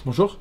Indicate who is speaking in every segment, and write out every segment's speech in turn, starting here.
Speaker 1: Bonjour.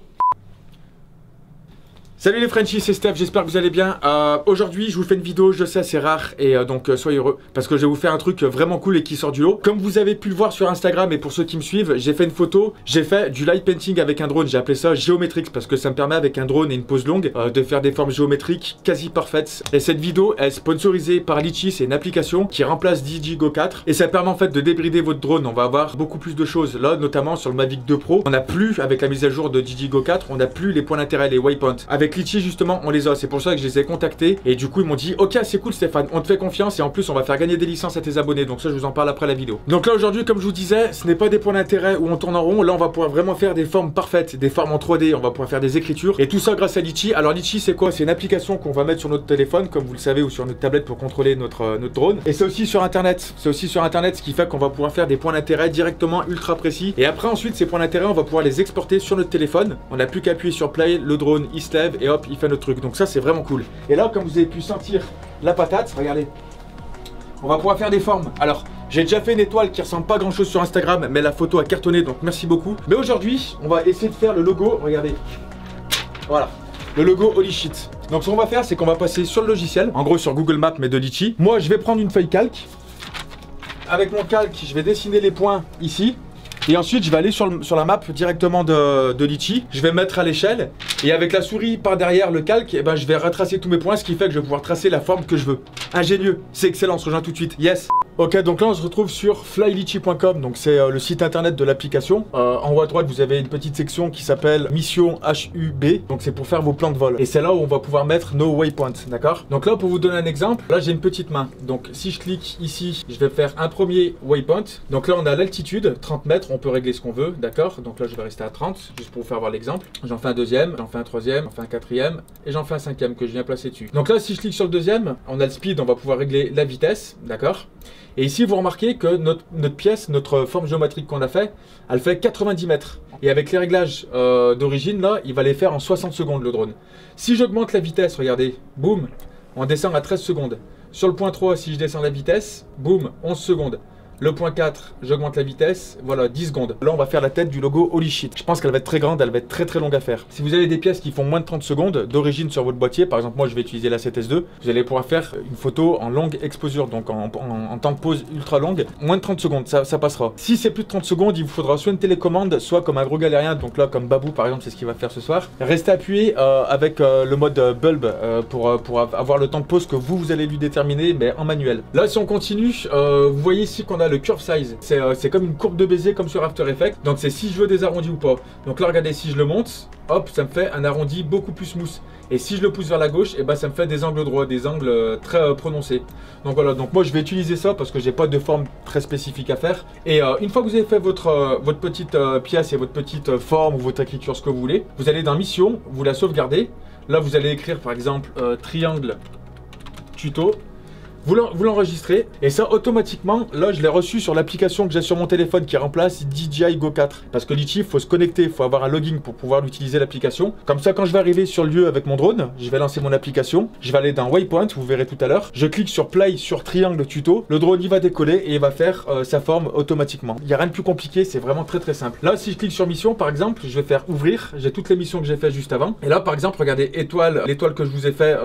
Speaker 1: Salut les Frenchies, c'est Steph, j'espère que vous allez bien. Aujourd'hui, je vous fais une vidéo, je sais c'est rare et donc soyez heureux parce que je vais vous faire un truc vraiment cool et qui sort du lot. Comme vous avez pu le voir sur Instagram et pour ceux qui me suivent, j'ai fait une photo, j'ai fait du light painting avec un drone, j'ai appelé ça Geometrix parce que ça me permet avec un drone et une pose longue de faire des formes géométriques quasi parfaites. Et cette vidéo est sponsorisée par Litchi, c'est une application qui remplace DJI Go 4 et ça permet en fait de débrider votre drone. On va avoir beaucoup plus de choses là, notamment sur le Mavic 2 Pro. On n'a plus, avec la mise à jour de DJI Go 4, on n'a plus les points d'intérêt, les waypoints. Avec Litchi justement on les a, c'est pour ça que je les ai contactés et du coup ils m'ont dit ok c'est cool Stéphane, on te fait confiance et en plus on va faire gagner des licences à tes abonnés, donc ça je vous en parle après la vidéo. Donc là aujourd'hui comme je vous disais, ce n'est pas des points d'intérêt où on tourne en rond, là on va pouvoir vraiment faire des formes parfaites, des formes en 3D, on va pouvoir faire des écritures et tout ça grâce à Litchi. Alors Litchi c'est quoi? C'est une application qu'on va mettre sur notre téléphone comme vous le savez ou sur notre tablette pour contrôler notre drone, et c'est aussi sur internet, ce qui fait qu'on va pouvoir faire des points d'intérêt directement ultra précis et après ensuite ces points d'intérêt on va pouvoir les exporter sur notre téléphone, on n'a plus qu'à appuyer sur play, le drone il se lève et hop il fait notre truc, donc ça c'est vraiment cool. Et là comme vous avez pu sentir la patate, regardez, on va pouvoir faire des formes. Alors j'ai déjà fait une étoile qui ressemble pas à grand chose sur Instagram, mais la photo a cartonné donc merci beaucoup. Mais aujourd'hui on va essayer de faire le logo, regardez, voilà, le logo Holy Shit. Donc ce qu'on va faire c'est qu'on va passer sur le logiciel, en gros sur Google Maps mais de Litchi. Moi je vais prendre une feuille calque, avec mon calque je vais dessiner les points ici. Et ensuite, je vais aller sur la map directement de Litchi. Je vais me mettre à l'échelle. Et avec la souris par derrière le calque, eh ben, je vais retracer tous mes points. Ce qui fait que je vais pouvoir tracer la forme que je veux. Ingénieux. C'est excellent. On se rejoint tout de suite. Yes. Ok, donc là, on se retrouve sur flylitchi.com. Donc, c'est le site internet de l'application. En haut à droite, vous avez une petite section qui s'appelle Mission HUB. Donc, c'est pour faire vos plans de vol. Et c'est là où on va pouvoir mettre nos waypoints. D'accord? Donc là, pour vous donner un exemple, là, j'ai une petite main. Donc, si je clique ici, je vais faire un premier waypoint. Donc là, on a l'altitude, 30 mètres. On peut régler ce qu'on veut, d'accord? Donc là je vais rester à 30, juste pour vous faire voir l'exemple. J'en fais un deuxième, j'en fais un troisième, j'en fais un quatrième et j'en fais un cinquième que je viens placer dessus. Donc là si je clique sur le deuxième, on a le speed, on va pouvoir régler la vitesse, d'accord? Et ici vous remarquez que notre pièce, notre forme géométrique qu'on a fait, elle fait 90 mètres. Et avec les réglages d'origine là, il va les faire en 60 secondes le drone. Si j'augmente la vitesse, regardez, boum, on descend à 13 secondes. Sur le point 3, si je descends la vitesse, boum, 11 secondes. Le point 4, j'augmente la vitesse, voilà, 10 secondes. Là, on va faire la tête du logo Holy Shit. Je pense qu'elle va être très grande, elle va être très longue à faire. Si vous avez des pièces qui font moins de 30 secondes d'origine sur votre boîtier, par exemple, moi, je vais utiliser la 7S2, vous allez pouvoir faire une photo en longue exposure, donc en temps de pause ultra longue, moins de 30 secondes, ça passera. Si c'est plus de 30 secondes, il vous faudra soit une télécommande, soit comme un gros galérien, donc là, comme Babou, par exemple, c'est ce qu'il va faire ce soir. Restez appuyé avec le mode bulb pour avoir le temps de pause que vous allez lui déterminer, mais en manuel. Là, si on continue, vous voyez ici qu'on a le curve size, c'est comme une courbe de baiser comme sur After Effects, donc c'est si je veux des arrondis ou pas. Donc là regardez, si je le monte, hop, ça me fait un arrondi beaucoup plus smooth, et si je le pousse vers la gauche, et ben ça me fait des angles droits, des angles très prononcés. Donc voilà, donc moi je vais utiliser ça parce que j'ai pas de forme très spécifique à faire. Et une fois que vous avez fait votre petite pièce et votre petite forme ou votre écriture, ce que vous voulez, vous allez dans mission, vous la sauvegardez. Là vous allez écrire par exemple triangle tuto. Vous l'enregistrez et ça automatiquement, là je l'ai reçu sur l'application que j'ai sur mon téléphone qui remplace DJI Go 4. Parce que Litchi, il faut se connecter, il faut avoir un login pour pouvoir l'utiliser l'application. Comme ça quand je vais arriver sur le lieu avec mon drone, je vais lancer mon application, je vais aller dans Waypoint, vous verrez tout à l'heure. Je clique sur Play sur triangle tuto, le drone il va décoller et il va faire sa forme automatiquement. Il n'y a rien de plus compliqué, c'est vraiment très simple. Là si je clique sur mission par exemple, je vais faire ouvrir, j'ai toutes les missions que j'ai fait juste avant. Et là par exemple regardez étoile, l'étoile que je vous ai fait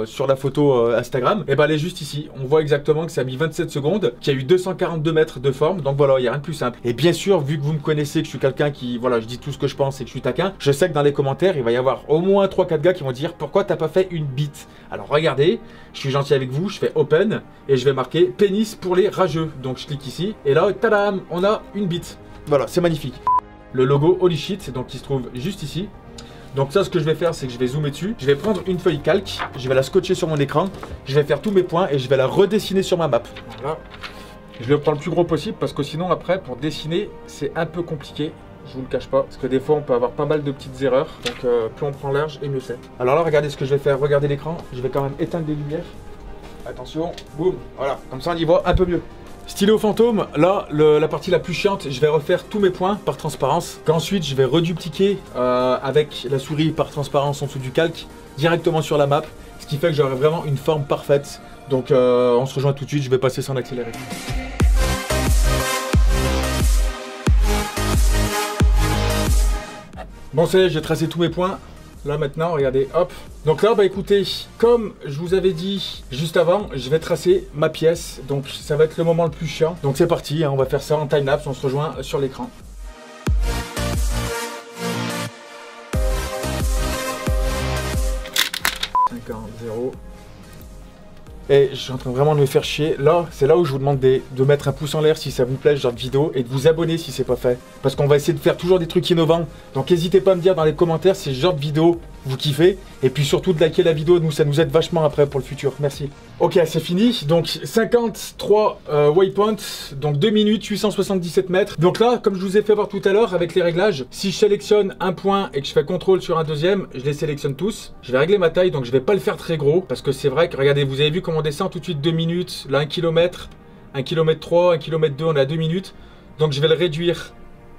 Speaker 1: sur la photo Instagram, et ben elle est juste ici. On voit exactement que ça a mis 27 secondes, qu'il y a eu 242 mètres de forme, donc voilà, il n'y a rien de plus simple. Et bien sûr, vu que vous me connaissez, que je suis quelqu'un qui, voilà, je dis tout ce que je pense et que je suis taquin, je sais que dans les commentaires, il va y avoir au moins 3-4 gars qui vont dire pourquoi t'as pas fait une bite. Alors regardez, je suis gentil avec vous, je fais open et je vais marquer pénis pour les rageux. Donc je clique ici et là, tadam, on a une bite. Voilà, c'est magnifique. Le logo Holy Shit, donc qui se trouve juste ici. Donc ça, ce que je vais faire, c'est que je vais zoomer dessus. Je vais prendre une feuille calque, je vais la scotcher sur mon écran. Je vais faire tous mes points et je vais la redessiner sur ma map. Voilà. Je le prends le plus gros possible parce que sinon après, pour dessiner, c'est un peu compliqué. Je vous le cache pas. Parce que des fois, on peut avoir pas mal de petites erreurs. Donc plus on prend large et mieux c'est. Alors là, regardez ce que je vais faire. Regardez l'écran. Je vais quand même éteindre les lumières. Attention. Boum. Voilà. Comme ça, on y voit un peu mieux. Stylo fantôme, là, la partie la plus chiante, je vais refaire tous mes points par transparence. Qu'ensuite, je vais redupliquer avec la souris par transparence en dessous du calque, directement sur la map. Ce qui fait que j'aurai vraiment une forme parfaite. Donc, on se rejoint tout de suite, je vais passer sans accélérer. Bon, ça y est, j'ai tracé tous mes points. Là maintenant, regardez, hop. Donc là, bah écoutez, comme je vous avais dit juste avant, je vais tracer ma pièce. Donc ça va être le moment le plus chiant. Donc c'est parti, hein, on va faire ça en time-lapse, on se rejoint sur l'écran. Et je suis en train vraiment de me faire chier. Là, c'est là où je vous demande de mettre un pouce en l'air si ça vous plaît ce genre de vidéo et de vous abonner si c'est pas fait. Parce qu'on va essayer de faire toujours des trucs innovants. Donc n'hésitez pas à me dire dans les commentaires si ce genre de vidéo vous kiffez. Et puis surtout de liker la vidéo, nous ça nous aide vachement après pour le futur. Merci. Ok, c'est fini. Donc 53 waypoints, donc 2 minutes, 877 mètres. Donc là, comme je vous ai fait voir tout à l'heure avec les réglages, si je sélectionne un point et que je fais contrôle sur un deuxième, je les sélectionne tous. Je vais régler ma taille, donc je vais pas le faire très gros. Parce que c'est vrai que, regardez, vous avez vu comment on descend tout de suite 2 minutes, là 1 km, 1 km 3, 1 km 2, on est à 2 minutes. Donc je vais le réduire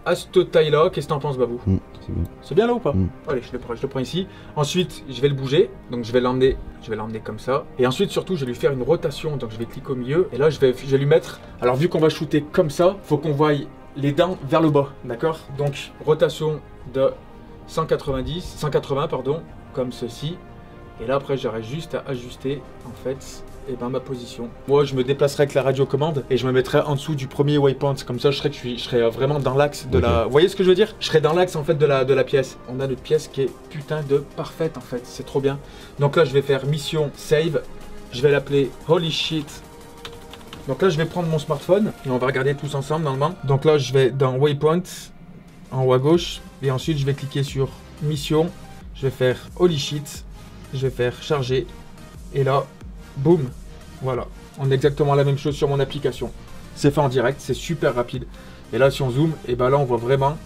Speaker 1: à cette taille là. Qu'est-ce que t'en penses, Babou?
Speaker 2: C'est bien.
Speaker 1: C'est bien là ou pas? Allez, je le prends ici. Ensuite, je vais le bouger. Donc je vais l'emmener comme ça. Et ensuite, surtout, je vais lui faire une rotation. Donc je vais cliquer au milieu. Et là, je vais lui mettre. Alors vu qu'on va shooter comme ça, faut qu'on voie les dents vers le bas. D'accord? Donc rotation de 180 pardon, comme ceci. Et là après j'aurai juste à ajuster en fait ma position. Moi je me déplacerai avec la radiocommande et je me mettrai en dessous du premier waypoint. Comme ça je serai vraiment dans l'axe de la... Vous voyez ce que je veux dire? Je serai dans l'axe en fait de la pièce. On a notre pièce qui est putain de parfaite en fait. C'est trop bien. Donc là je vais faire mission save. Je vais l'appeler Holy Shit. Donc là je vais prendre mon smartphone et on va regarder tous ensemble normalement. Donc là je vais dans waypoint en haut à gauche et ensuite je vais cliquer sur mission. Je vais faire Holy Shit. Je vais faire charger et là, boum, voilà. On a exactement la même chose sur mon application. C'est fait en direct, c'est super rapide. Et là, si on zoome, et ben là, on voit vraiment,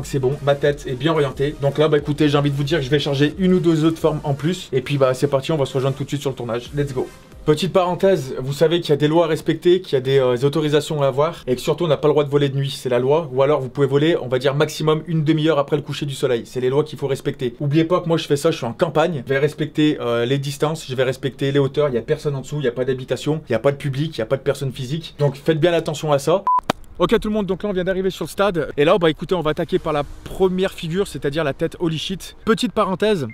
Speaker 1: que c'est bon. Ma tête est bien orientée. Donc là, bah écoutez, j'ai envie de vous dire que je vais charger une ou deux autres formes en plus. Et puis bah c'est parti, on va se rejoindre tout de suite sur le tournage. Let's go. Petite parenthèse, vous savez qu'il y a des lois à respecter, qu'il y a des autorisations à avoir et que surtout on n'a pas le droit de voler de nuit, c'est la loi. Ou alors vous pouvez voler, on va dire maximum une demi-heure après le coucher du soleil. C'est les lois qu'il faut respecter. N'oubliez pas que moi je fais ça, je suis en campagne. Je vais respecter les distances, je vais respecter les hauteurs, il n'y a personne en dessous, il n'y a pas d'habitation, il n'y a pas de public, il n'y a pas de personne physique. Donc faites bien attention à ça. Ok tout le monde, donc là on vient d'arriver sur le stade. Et là bah écoutez, on va attaquer par la première figure, c'est-à-dire la tête Holy Shit. Petite parenthèse.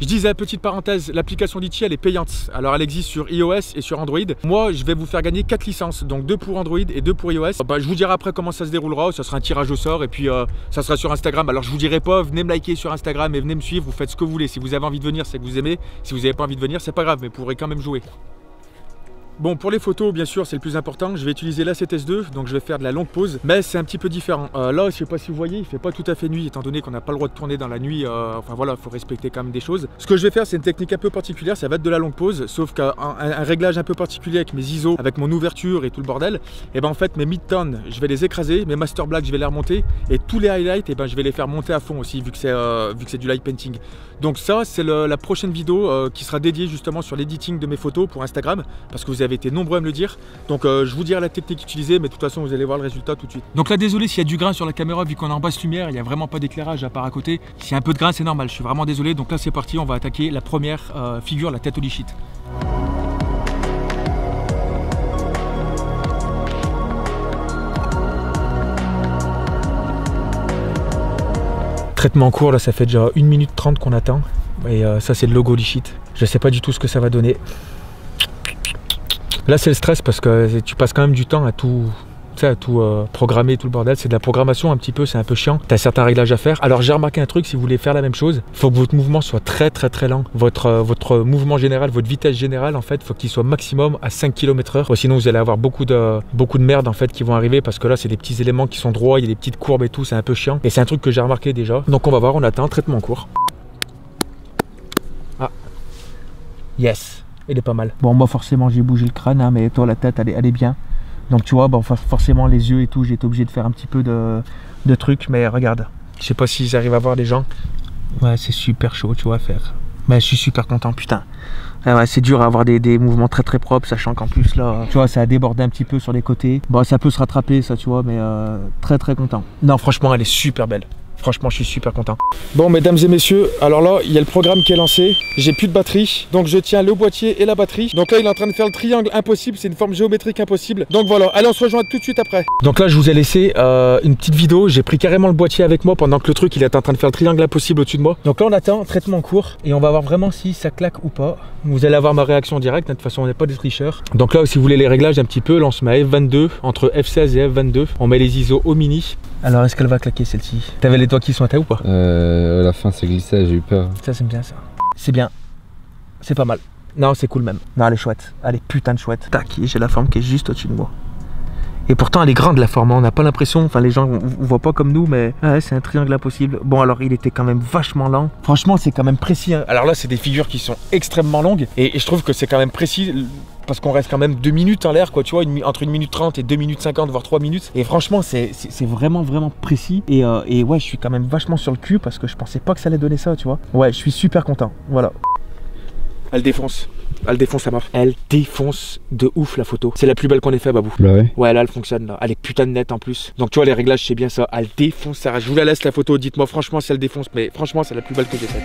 Speaker 1: Je disais, petite parenthèse, l'application Litchi elle est payante. Alors elle existe sur iOS et sur Android. Moi je vais vous faire gagner 4 licences, donc 2 pour Android et 2 pour iOS. Bah, je vous dirai après comment ça se déroulera, ça sera un tirage au sort et puis ça sera sur Instagram. Alors je vous dirai pas, venez me liker sur Instagram et venez me suivre, vous faites ce que vous voulez. Si vous avez envie de venir, c'est que vous aimez. Si vous n'avez pas envie de venir, c'est pas grave, mais vous pourrez quand même jouer. Bon, pour les photos, bien sûr, c'est le plus important. Je vais utiliser l'A7S2, donc je vais faire de la longue pause, mais c'est un petit peu différent. Là, je sais pas si vous voyez, il fait pas tout à fait nuit, étant donné qu'on n'a pas le droit de tourner dans la nuit. Enfin voilà, il faut respecter quand même des choses. Ce que je vais faire, c'est une technique un peu particulière, ça va être de la longue pause, sauf qu'un réglage un peu particulier avec mes ISO, avec mon ouverture et tout le bordel. Et ben en fait, mes mid-tones, je vais les écraser, mes master black, je vais les remonter, et tous les highlights, et ben je vais les faire monter à fond aussi, vu que c'est du light painting. Donc ça, c'est la prochaine vidéo qui sera dédiée justement sur l'editing de mes photos pour Instagram, parce que vous avez été nombreux à me le dire. Donc je vous dirai la technique utilisée, mais de toute façon vous allez voir le résultat tout de suite. Donc là désolé s'il y a du grain sur la caméra, vu qu'on est en basse lumière, il n'y a vraiment pas d'éclairage à part à côté. S'il y a un peu de grain c'est normal, je suis vraiment désolé. Donc là c'est parti, on va attaquer la première figure, la tête Holy Shit. Traitement en cours, là ça fait déjà 1 minute 30 qu'on attend. Et ça c'est le logo Holy Shit. Je sais pas du tout ce que ça va donner. Là c'est le stress parce que tu passes quand même du temps à tout, programmer, tout le bordel. C'est de la programmation un petit peu, c'est un peu chiant. Tu as certains réglages à faire. Alors j'ai remarqué un truc, si vous voulez faire la même chose, il faut que votre mouvement soit très lent. Votre mouvement général, votre vitesse générale en fait, il faut qu'il soit maximum à 5 km/h. Sinon vous allez avoir beaucoup de merde en fait qui vont arriver, parce que là c'est des petits éléments qui sont droits, il y a des petites courbes et tout, c'est un peu chiant. Et c'est un truc que j'ai remarqué déjà. Donc on va voir, on attend, traitement en cours. Ah, yes. Il est pas mal. Bon, moi forcément j'ai bougé le crâne, hein, mais toi la tête elle est bien. Donc tu vois, bon, forcément les yeux et tout, j'ai été obligé de faire un petit peu de trucs. Mais regarde, je sais pas s'ils arrivent à voir les gens. Ouais, c'est super chaud, tu vois, à faire. Mais je suis super content, putain. Ah ouais, c'est dur à avoir des mouvements très propres, sachant qu'en plus là, tu vois, ça a débordé un petit peu sur les côtés. Bon, ça peut se rattraper ça, tu vois, mais très content. Non, franchement, elle est super belle. Franchement, je suis super content. Bon, mesdames et messieurs, alors là, il y a le programme qui est lancé. J'ai plus de batterie, donc je tiens le boîtier et la batterie. Donc là, il est en train de faire le triangle impossible. C'est une forme géométrique impossible. Donc voilà, allez, on se rejoint tout de suite après. Donc là, je vous ai laissé une petite vidéo. J'ai pris carrément le boîtier avec moi pendant que le truc, il est en train de faire le triangle impossible au-dessus de moi. Donc là, on attend traitement en cours et on va voir vraiment si ça claque ou pas. Vous allez avoir ma réaction directe. De toute façon, on n'est pas des tricheurs. Donc là, si vous voulez les réglages un petit peu, là, on se met à F22 entre F16 et F22. On met les ISO au mini. Alors, est-ce qu'elle va claquer celle-ci? T'avais les doigts qui sont à terre ou pas?
Speaker 2: À la fin, c'est glissé, j'ai eu peur.
Speaker 1: Ça, c'est bien ça. C'est bien. C'est pas mal. Non, c'est cool même. Non, elle est chouette. Elle est putain de chouette. Tac, j'ai la forme qui est juste au-dessus de moi. Et pourtant, elle est grande la forme. On n'a pas l'impression, enfin, les gens ne voient pas comme nous, mais ouais, c'est un triangle impossible. Bon, alors, il était quand même vachement lent. Franchement, c'est quand même précis. Hein. Alors là, c'est des figures qui sont extrêmement longues. Et je trouve que c'est quand même précis. Parce qu'on reste quand même 2 minutes en l'air, quoi, tu vois, entre 1 minute 30 et 2 minutes 50, voire 3 minutes. Et franchement, c'est vraiment précis. Et ouais, je suis quand même vachement sur le cul parce que je pensais pas que ça allait donner ça, tu vois. Ouais, je suis super content, voilà. Elle défonce. Elle défonce à mort. Elle défonce de ouf la photo. C'est la plus belle qu'on ait fait, Babou.
Speaker 2: Bah ouais.
Speaker 1: Ouais, là, elle fonctionne, là. Elle est putain de nette en plus. Donc, tu vois, les réglages, c'est bien ça. Elle défonce, Sarah. Je vous la laisse la photo. Dites-moi franchement si elle défonce. Mais franchement, c'est la plus belle que j'ai faite.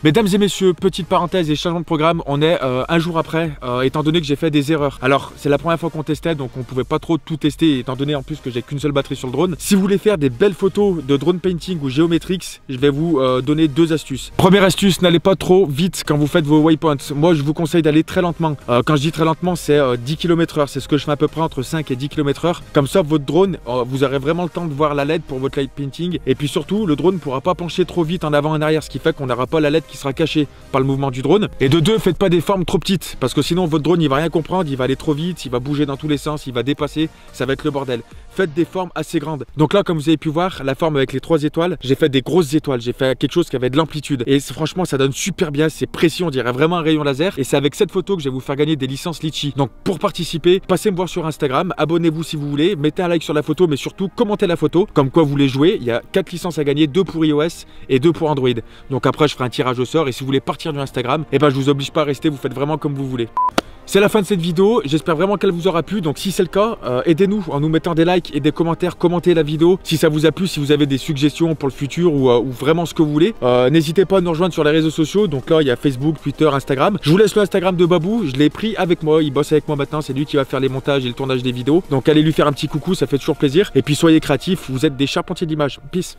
Speaker 1: Mesdames et messieurs, petite parenthèse et changement de programme, on est un jour après, étant donné que j'ai fait des erreurs. Alors, c'est la première fois qu'on testait, donc on pouvait pas trop tout tester, étant donné en plus que j'ai qu'une seule batterie sur le drone. Si vous voulez faire des belles photos de drone painting ou Geometrix, je vais vous donner 2 astuces. Première astuce, n'allez pas trop vite quand vous faites vos waypoints. Moi, je vous conseille d'aller très lentement. Quand je dis très lentement, c'est 10 km/h. C'est ce que je fais à peu près entre 5 et 10 km/h. Comme ça, votre drone, vous aurez vraiment le temps de voir la LED pour votre light painting. Et puis surtout, le drone ne pourra pas pencher trop vite en avant et en arrière, ce qui fait qu'on n'aura pas la LED qui sera caché par le mouvement du drone. Et de 2, faites pas des formes trop petites parce que sinon votre drone il va rien comprendre, il va aller trop vite, il va bouger dans tous les sens, il va dépasser, ça va être le bordel. Faites des formes assez grandes. Donc là, comme vous avez pu voir, la forme avec les 3 étoiles, j'ai fait des grosses étoiles, j'ai fait quelque chose qui avait de l'amplitude et franchement ça donne super bien, c'est précis, on dirait vraiment un rayon laser. Et c'est avec cette photo que je vais vous faire gagner des licences Litchi. Donc pour participer, passez me voir sur Instagram, abonnez-vous si vous voulez, mettez un like sur la photo, mais surtout commentez la photo, comme quoi vous voulez jouer. Il y a 4 licences à gagner, 2 pour iOS et 2 pour Android. Donc après je ferai un tirage au sort et si vous voulez partir du Instagram, et ben je vous oblige pas à rester, vous faites vraiment comme vous voulez. C'est la fin de cette vidéo, j'espère vraiment qu'elle vous aura plu. Donc si c'est le cas, aidez-nous en nous mettant des likes et des commentaires, commentez la vidéo si ça vous a plu, si vous avez des suggestions pour le futur ou vraiment ce que vous voulez. N'hésitez pas à nous rejoindre sur les réseaux sociaux, donc là il y a Facebook, Twitter, Instagram. Je vous laisse le Instagram de Babou, je l'ai pris avec moi, il bosse avec moi maintenant, c'est lui qui va faire les montages et le tournage des vidéos. Donc allez lui faire un petit coucou, ça fait toujours plaisir. Et puis soyez créatifs, vous êtes des charpentiers d'image. Peace.